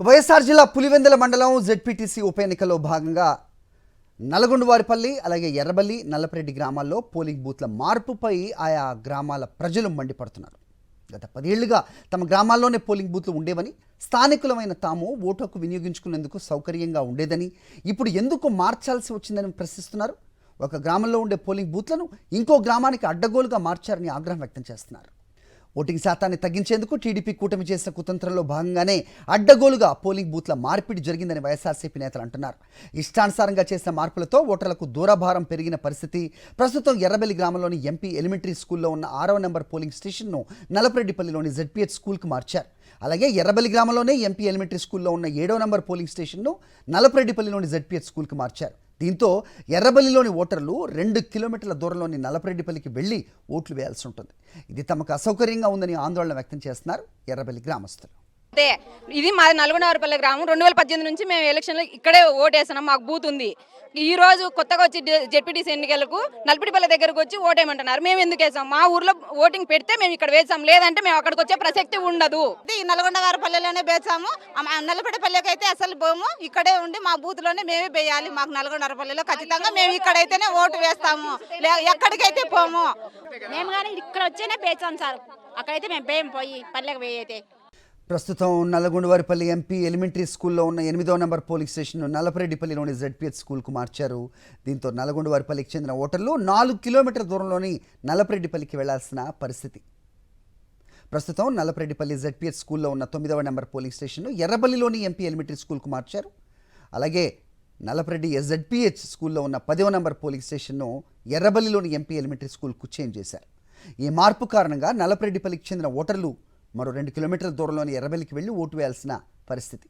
వైఎస్ఆర్ జిల్లా పులివెందుల మండలం జెడ్పీటీసీ ఉప ఎన్నికల్లో భాగంగా నల్గొండవారిపల్లి అలాగే ఎర్రబల్లి నల్లపరెడ్డి గ్రామాల్లో పోలింగ్ బూత్ల మార్పుపై ఆయా గ్రామాల ప్రజలు మండిపడుతున్నారు. గత 10 ఏళ్లుగా తమ గ్రామాల్లోనే పోలింగ్ బూత్లు ఉండేవని, స్థానికులమైన తాము ఓటు హక్కు వినియోగించుకునేందుకు సౌకర్యంగా ఉండేదని, ఇప్పుడు ఎందుకు మార్చాల్సి వచ్చిందని ప్రశ్నిస్తున్నారు. ఒక గ్రామంలో ఉండే పోలింగ్ బూత్లను ఇంకో గ్రామానికి అడ్డగోలుగా మార్చారని ఆగ్రహం వ్యక్తం చేస్తున్నారు. ఓటింగ్ శాతాన్ని తగ్గించేందుకు టీడీపీ కూటమి చేసిన కుతంత్రంలో భాగంగానే అడ్డగోలుగా పోలింగ్ బూత్ల మార్పిడి జరిగిందని వైఎస్ఆర్సీపీ నేతలు అంటున్నారు. ఇష్టానుసారంగా చేసిన మార్పులతో ఓటర్లకు దూరభారం పెరిగిన పరిస్థితి. ప్రస్తుతం ఎర్రబెల్లి గ్రామంలోని ఎంపీ ఎలిమెంటరీ స్కూల్లో ఉన్న 6వ నెంబర్ పోలింగ్ స్టేషన్ను నల్లపరెడ్డిపల్లిలోని జెడ్పీహెచ్ స్కూల్కు మార్చారు. అలాగే ఎర్రబెల్లి గ్రామంలోనే ఎంపీ ఎలిమెంటరీ స్కూల్లో ఉన్న 7వ నెంబర్ పోలింగ్ స్టేషన్ను నల్లపరెడ్డిపల్లిలోని జెడ్పీహెచ్ స్కూల్కు మార్చారు. దీంతో ఎర్రబెల్లిలోని ఓటర్లు 2 కిలోమీటర్ల దూరంలోని నల్లపరెడ్డిపల్లికి వెళ్లి ఓట్లు వేయాల్సి ఉంటుంది. ఇది తమకు అసౌకర్యంగా ఉందని ఆందోళన వ్యక్తం చేస్తున్నారు ఎర్రబెల్లి గ్రామస్తులు. ఇది మాది నల్గొండవారిపల్లి గ్రామం. 2018 నుంచి మేము ఎలక్షన్లో ఇక్కడే ఓటేస్తున్నాం. మాకు బూత్ ఉంది. ఈ రోజు కొత్తగా వచ్చి జెడ్పీటీసీ ఎన్నికలకు నల్పరెడ్డిపల్లి దగ్గరకు వచ్చి ఓటేయమంటున్నారు. మేము ఎందుకు వేసాం? మా ఊర్లో ఓటింగ్ పెడితే మేము ఇక్కడ వేసాం, లేదంటే మేము అక్కడికి వచ్చే ప్రసక్తి ఉండదు. నల్గొండవారిపల్లిలోనే వేసాము. నల్లపరెడ్డిపల్లికి అయితే అసలు పోము. ఇక్కడే ఉండి మా బూత్ లోనే మేమే వేయాలి. మాకు నల్గొండవారిపల్లిలో ఖచ్చితంగా మేము ఇక్కడైతేనే ఓటు వేస్తాము, ఎక్కడికైతే పోము. మేము కానీ ఇక్కడ వచ్చేనే వేసాం సార్. అక్కడైతే మేము వేయం, పోయి పల్లెకి వేయైతే. ప్రస్తుతం నల్లగొండవారిపల్లి ఎంపీ ఎలిమెంటరీ స్కూల్లో ఉన్న 8వ నెంబర్ పోలింగ్ స్టేషన్ను నల్లపరెడ్డిపల్లిలోని జెడ్పీహెచ్ స్కూల్కు మార్చారు. దీంతో నల్లగొండవారిపల్లికి చెందిన ఓటర్లు 4 కిలోమీటర్ల దూరంలోని నల్లపరెడ్డిపల్లికి వెళ్లాల్సిన పరిస్థితి. ప్రస్తుతం నల్లపరెడ్డిపల్లి జెడ్పీహెచ్ స్కూల్లో ఉన్న 9వ నెంబర్ పోలింగ్ స్టేషన్ను ఎర్రబల్లిలోని ఎంపీ ఎలిమెంటరీ స్కూల్కు మార్చారు. అలాగే నల్లపరెడ్డి జెడ్పీహెచ్ స్కూల్లో ఉన్న 10వ నెంబర్ పోలింగ్ స్టేషన్ను ఎర్రబల్లిలోని ఎంపీ ఎలిమెంటరీ స్కూల్కు చేంజ్ చేశారు. ఈ మార్పు కారణంగా నల్లపరెడ్డిపల్లికి చెందిన ఓటర్లు మరో 2 కిలోమీటర్ల దూరంలోని ఎర్రబెల్లికి వెళ్లి ఓటు వేయాల్సిన పరిస్థితి.